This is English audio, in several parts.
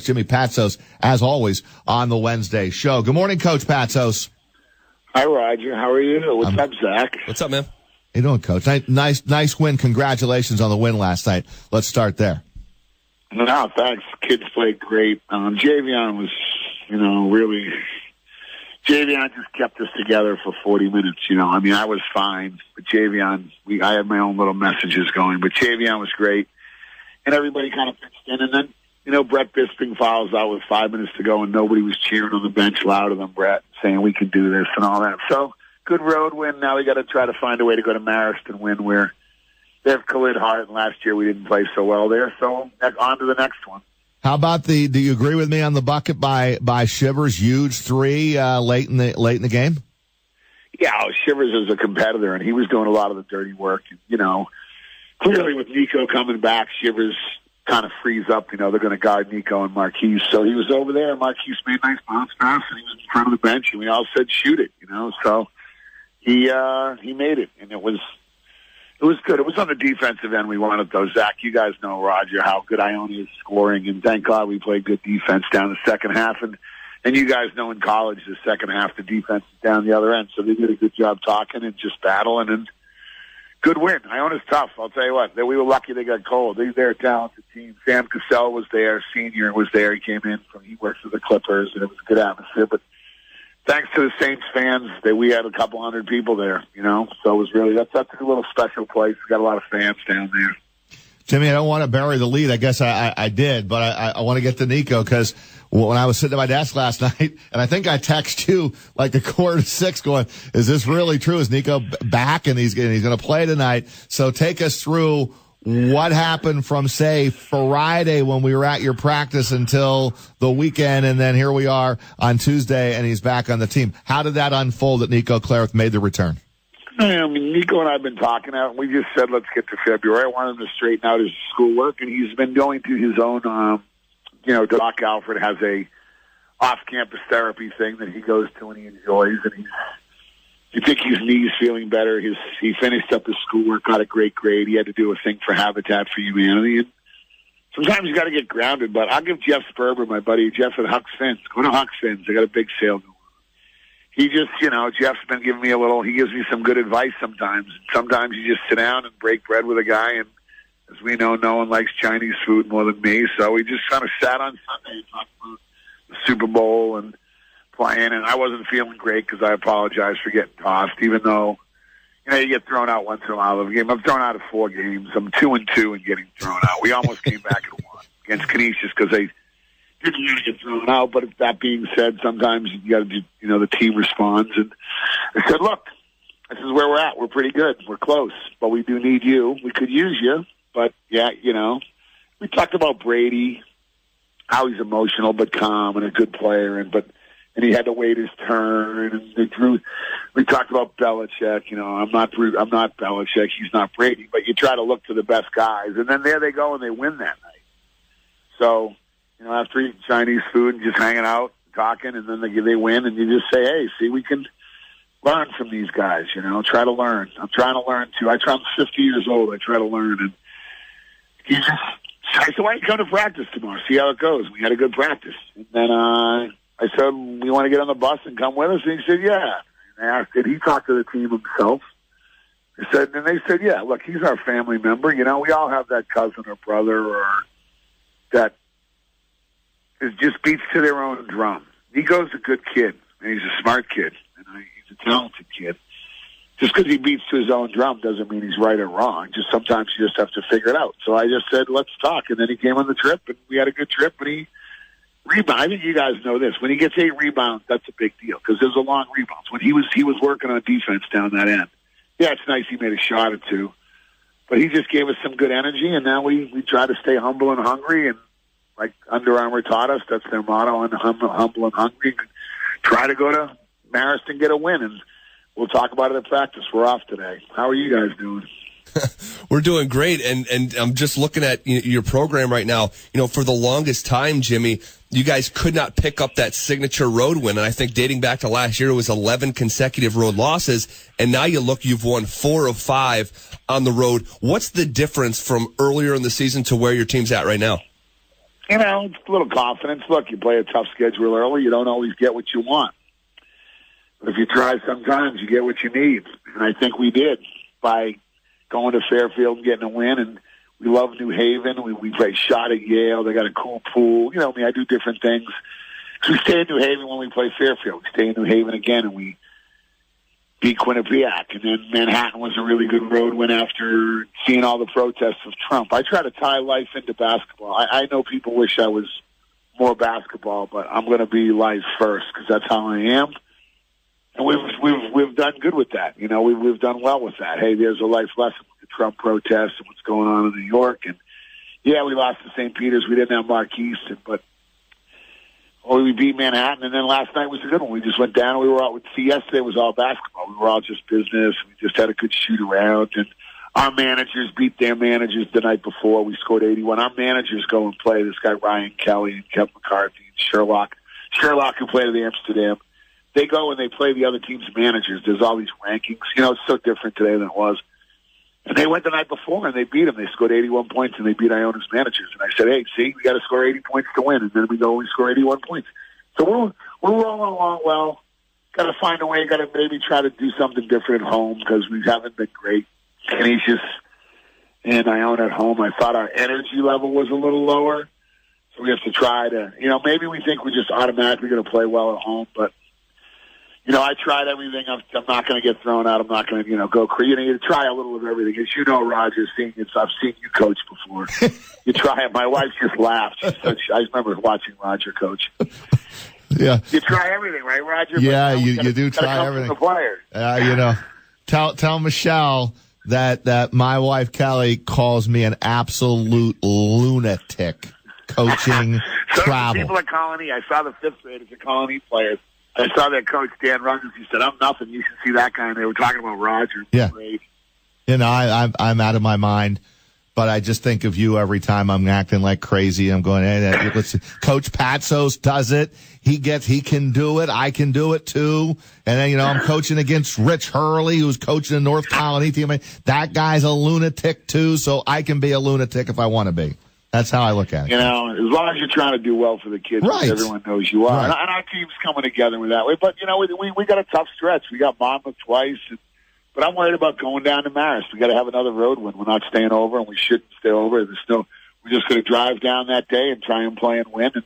Coach Jimmy Patsos, as always, on the Wednesday show. Good morning, Coach Patsos. Hi, Roger. How are you? What's up, Zach? What's up, man? How you doing, Coach? Nice win. Congratulations on the win last night. Let's start there. No, thanks. Kids played great. Javion was, really... Javion just kept us together for 40 minutes, I mean, I was fine, but Javion, I had my own little messages going, but Javion was great, and everybody kind of pitched in, and then, Brett Bisping fouls out with 5 minutes to go, and nobody was cheering on the bench louder than Brett, saying we can do this and all that. So, good road win. Now we got to try to find a way to go to Marist and win, where they have Khalid Hart, and last year we didn't play so well there, so on to the next one. How about do you agree with me on the bucket by Shivers? Huge three late in the game? Yeah, Shivers is a competitor, and he was doing a lot of the dirty work. Clearly with Nico coming back, Shivers kind of frees up. They're going to guard Nico and Marquise. So he was over there. Marquise made a nice bounce pass, and he was in front of the bench, and we all said, shoot it, So he made it, and it was good. It was on the defensive end we wanted, though. Zach, you guys know, Roger, how good Ione is scoring, and thank God we played good defense down the second half. And you guys know in college, the second half, the defense is down the other end. So they did a good job talking and just battling, and good win. Iona's tough. I'll tell you what. We were lucky they got cold. They're a talented team. Sam Cassell was there. Senior was there. He works for the Clippers, and it was a good atmosphere. But thanks to the Saints fans, we had a couple hundred people there, So it was really, that's a little special place. We got a lot of fans down there. Jimmy, I don't want to bury the lead. I guess I did, but I want to get to Nico because when I was sitting at my desk last night, and I think I texted you like 5:45 going, is this really true? Is Nico back and he's going to play tonight? So take us through what happened from, say, Friday when we were at your practice until the weekend, and then here we are on Tuesday, and he's back on the team. How did that unfold that Nico Clareth made the return? I mean, Nico and I have been talking out, and we just said, let's get to February. I want him to straighten out his schoolwork, and he's been going through his own, Doc Alfred has a off-campus therapy thing that he goes to and he enjoys, and you think his knee's feeling better. He finished up his schoolwork, got a great grade. He had to do a thing for Habitat for Humanity. And sometimes you got to get grounded, but I'll give Jeff Sperber, my buddy, Jeff at Huck's Fins. Go to Huck's Fins. They got a big sale going on. He just, Jeff's been giving me he gives me some good advice sometimes. Sometimes you just sit down and break bread with a guy, and as we know, no one likes Chinese food more than me. So we just kind of sat on Sunday and talked about the Super Bowl and playing, and I wasn't feeling great because I apologize for getting tossed, even though, you get thrown out once in a while of a game. I'm thrown out of 4 games. I'm 2-2 and getting thrown out. We almost came back at 1 against Canisius because they didn't really get thrown out. But that being said, sometimes you got to do, the team responds. And I said, look, this is where we're at. We're pretty good. We're close, but we do need you. We could use you, but yeah, we talked about Brady, how he's emotional but calm and a good player, and he had to wait his turn. And we talked about Belichick. I'm not Belichick. He's not Brady. But you try to look to the best guys, and then there they go and they win that night. So after eating Chinese food and just hanging out, talking, and then they win, and you just say, hey, see, we can learn from these guys. Try to learn. I'm trying to learn too. I'm 50 years old. I try to learn, and he just. I said, why don't you come to practice tomorrow? See how it goes. We had a good practice, and then I said, we want to get on the bus and come with us? And he said, yeah. And I asked, did he talk to the team himself? And they said, yeah, look, he's our family member. We all have that cousin or brother or that just beats to their own drum. Nico's a good kid, and he's a smart kid, and he's a talented kid. Just because he beats to his own drum doesn't mean he's right or wrong. Just sometimes you just have to figure it out. So I just said, let's talk. And then he came on the trip, and we had a good trip, and he rebound. I think you guys know this. When he gets 8 rebounds, that's a big deal because there's a long rebounds. When he was working on defense down that end. Yeah, it's nice he made a shot or two, but he just gave us some good energy, and now we try to stay humble and hungry. And like Under Armour taught us, that's their motto: and humble and hungry. Try to go to Marist and get a win, and we'll talk about it at practice. We're off today. How are you guys doing? We're doing great, and I'm just looking at your program right now. For the longest time, Jimmy, you guys could not pick up that signature road win, and I think dating back to last year, it was 11 consecutive road losses, and now you've won 4 of 5 on the road. What's the difference from earlier in the season to where your team's at right now? You know, it's a little confidence. Look, you play a tough schedule early. You don't always get what you want. But if you try sometimes, you get what you need. And I think we did by going to Fairfield and getting a win. And we love New Haven. We play shot at Yale. They got a cool pool. You know, I do different things. So we stay in New Haven when we play Fairfield. We stay in New Haven again, and we beat Quinnipiac. And then Manhattan was a really good road win after seeing all the protests of Trump. I try to tie life into basketball. I know people wish I was more basketball, but I'm going to be life first because that's how I am. And we've done good with that. You know, we've done well with that. Hey, there's a life lesson with the Trump protests and what's going on in New York. And yeah, we lost to St. Peter's. We didn't have Marquise, but we beat Manhattan. And then last night was a good one. We just went down. We were out with. See, yesterday was all basketball. We were all just business. We just had a good shoot around. And our managers beat their managers the night before. We scored 81. Our managers go and play. This guy Ryan Kelly and Kevin McCarthy and Sherlock, who played at the Amsterdam. They go and they play the other team's managers. There's all these rankings. You know, it's so different today than it was. And they went the night before and they beat them. They scored 81 points and they beat Iona's managers. And I said, hey, see, we got to score 80 points to win. And then we go and we score 81 points. So we're rolling along well. Got to find a way. Got to maybe try to do something different at home because we haven't been great. Canisius and Iona at home, I thought our energy level was a little lower. So we have to try to, you know, maybe we think we're just automatically going to play well at home, but you know, I tried everything. I'm not going to get thrown out. I'm not going to, you know, go crazy. You know, you try a little of everything. As you know, Rodger, I've seen you coach before. You try it. My wife just laughed. I remember watching Rodger coach. Yeah. You try everything, right, Rodger? Yeah, you do try everything. The players. You know, tell Michelle that my wife Kelly calls me an absolute lunatic coaching travel. People at Colony, I saw the fifth graders at Colony players. I saw that coach, Dan Ruggers. He said, I'm nothing. You should see that guy. And they were talking about Rodger. Yeah. Great. You know, I'm out of my mind, but I just think of you every time I'm acting like crazy. I'm going, hey, let's see. Coach Patsos does it. He can do it. I can do it too. And then, you know, I'm coaching against Rich Hurley, who's coaching the North Colony team. That guy's a lunatic too, so I can be a lunatic if I want to be. That's how I look at it. You know, as long as you're trying to do well for the kids, right. Everyone knows you are. Right. And our team's coming together with that way. But, you know, we got a tough stretch. We got Monmouth twice. But I'm worried about going down to Marist. We got to have another road win. We're not staying over, and we shouldn't stay over. We're just going to drive down that day and try and play and win. And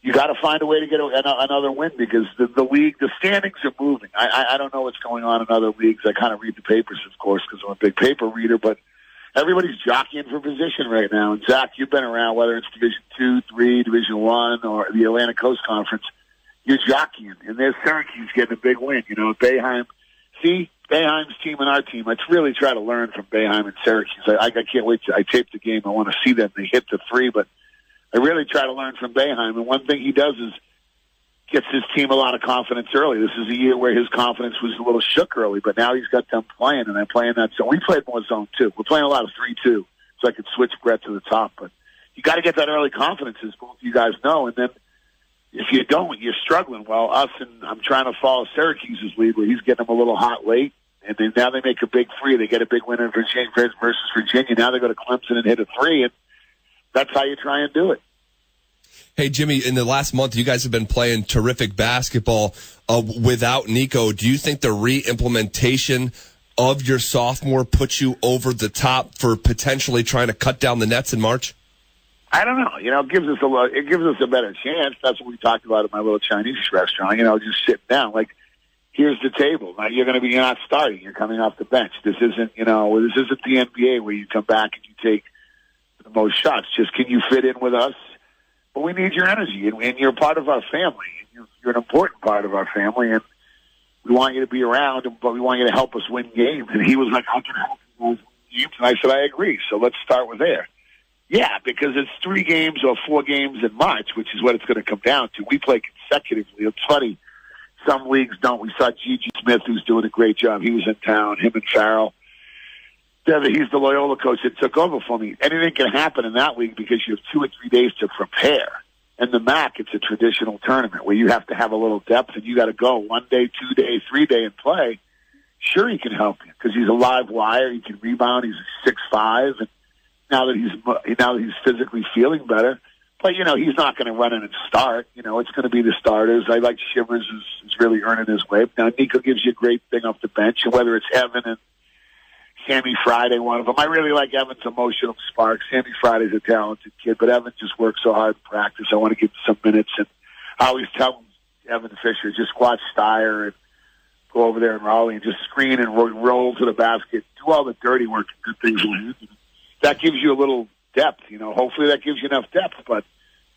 you got to find a way to get another win because the league, the standings are moving. I don't know what's going on in other leagues. I kind of read the papers, of course, because I'm a big paper reader, but everybody's jockeying for position right now. And, Zach, you've been around, whether it's Division 2, 3, Division 1, or the Atlantic Coast Conference. You're jockeying. And there's Syracuse getting a big win. You know, Boeheim. See, Boeheim's team and our team. Let's really try to learn from Boeheim and Syracuse. I can't wait. I taped the game. I want to see them. They hit the three, but I really try to learn from Boeheim. And one thing he does is gets his team a lot of confidence early. This is a year where his confidence was a little shook early, but now he's got them playing, and they're playing that zone. We played more zone, too. We're playing a lot of 3-2, so I could switch Brett to the top. But you got to get that early confidence, as both you guys know, and then if you don't, you're struggling. Well, I'm trying to follow Syracuse's lead, where he's getting them a little hot late, and then now they make a big three. They get a big win in Virginia versus Virginia. Now they go to Clemson and hit a three, and that's how you try and do it. Hey, Jimmy, in the last month, you guys have been playing terrific basketball without Nico. Do you think the re-implementation of your sophomore puts you over the top for potentially trying to cut down the nets in March? I don't know. You know, it gives us a better chance. That's what we talked about at my little Chinese restaurant. You know, just sitting down. Like, here's the table. Now you're not starting. You're coming off the bench. This isn't the NBA where you come back and you take the most shots. Just can you fit in with us? But we need your energy, and you're part of our family. You're an important part of our family, and we want you to be around, but we want you to help us win games. And he was like, I can help you guys win games. And I said, I agree. So let's start with there. Yeah, because it's 3 games or 4 games in March, which is what it's going to come down to. We play consecutively. It's funny. Some leagues don't. We saw Gigi Smith, who's doing a great job. He was in town, him and Farrell. He's the Loyola coach that took over for me. Anything can happen in that league because you have 2 or 3 days to prepare. And the MAC, it's a traditional tournament where you have to have a little depth and you got to go 1 day, 2 day, 3 day and play. Sure, he can help you because he's a live wire. He can rebound. He's 6'5", and now that he's physically feeling better, But, he's not going to run in and start. It's going to be the starters. I like Shivers is really earning his way. Now, Nico gives you a great thing off the bench, and whether it's Evan and Sammy Friday, one of them. I really like Evan's emotional spark. Sammy Friday's a talented kid, but Evan just works so hard in practice. I want to give him some minutes, and I always tell Evan Fisher, just watch Steyer and go over there in Raleigh and just screen and roll to the basket, do all the dirty work, and good things will happen. That gives you a little depth, Hopefully that gives you enough depth, but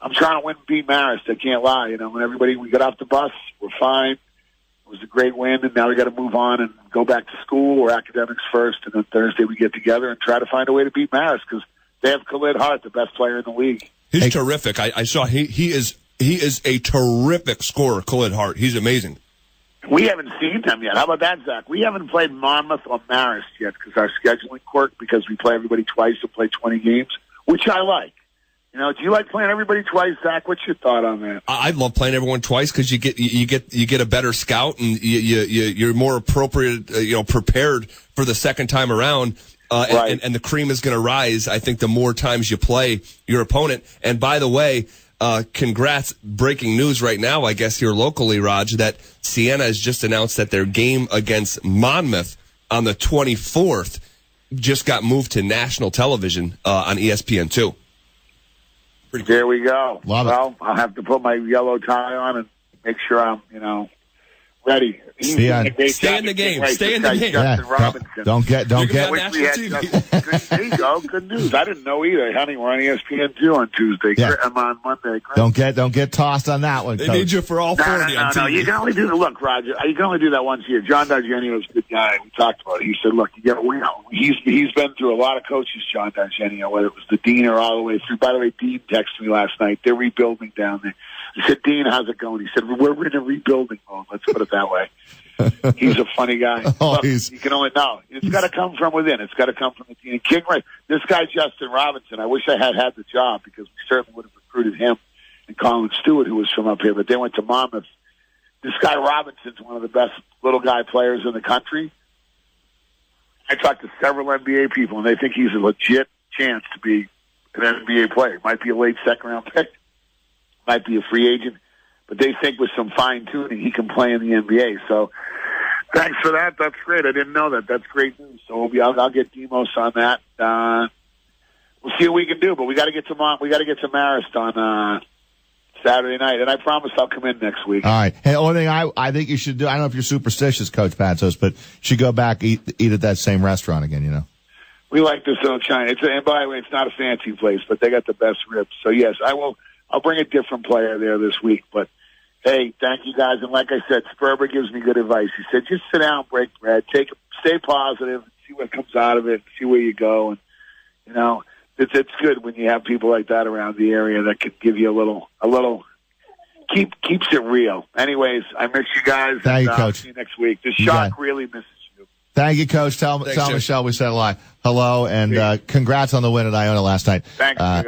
I'm trying to win and beat Marist. I can't lie. When we got off the bus, we're fine. It was a great win, and now we got to move on and go back to school or academics first, and then Thursday we get together and try to find a way to beat Marist because they have Khalid Hart, the best player in the league. He's terrific. I saw he is a terrific scorer, Khalid Hart. He's amazing. We haven't seen them yet. How about that, Zach? We haven't played Monmouth or Marist yet because our scheduling quirk, because we play everybody twice and play 20 games, which I like. Do you like playing everybody twice, Zach? What's your thought on that? I love playing everyone twice because you get a better scout and you're more appropriate, prepared for the second time around. Right. And the cream is going to rise, I think, the more times you play your opponent. And by the way, congrats, breaking news right now, I guess here locally, Raj, that Siena has just announced that their game against Monmouth on the 24th just got moved to national television on ESPN2. There we go. Love it. I'll have to put my yellow tie on and make sure I'm, ready. Stay in the game. Stay in the game. Yeah, don't get. There you go. Good news. I didn't know either. Honey, we're on ESPN2 on Tuesday. Yeah. I'm on Monday. Great. Don't get tossed on that one, They Coach. need you for all 40 on TV. No. You can only do Roger. You can only do that once a year. John Dargenio is a good guy. We talked about it. He said, look, he's been through a lot of coaches, John Dargenio, whether it was the Dean or all the way through. By the way, Dean texted me last night. They're rebuilding down there. I said, Dean, how's it going? He said, we're in a rebuilding mode. Let's put it that way. He's a funny guy. Look, you can only know. It's got to come from within. It's got to come from the team. King, right? This guy, Justin Robinson, I wish I had the job because we certainly would have recruited him and Colin Stewart, who was from up here, but they went to Monmouth. This guy Robinson's one of the best little guy players in the country. I talked to several NBA people, and they think he's a legit chance to be an NBA player. Might be a late second-round pick. Might be a free agent. But they think with some fine-tuning, he can play in the NBA. So thanks for that. That's great. I didn't know that. That's great news. So I'll get Demos on that. We'll see what we can do. But we got to get to Marist on Saturday night. And I promise I'll come in next week. All right. Hey, only thing I think you should do, I don't know if you're superstitious, Coach Patsos, but you should go back eat at that same restaurant again, We like this old China. And by the way, it's not a fancy place, but they got the best ribs. So, yes, I'll bring a different player there this week. But, hey, thank you guys. And like I said, Sperber gives me good advice. He said, just sit down, break bread, stay positive, see what comes out of it, see where you go. And, it's good when you have people like that around the area that could give you a little keeps it real. Anyways, I miss you guys. Thank you, Coach. See you next week. The Shock really misses you. Thank you, Coach. Tell Michelle we said hello, and congrats on the win at Iona last night. Thanks, you guys.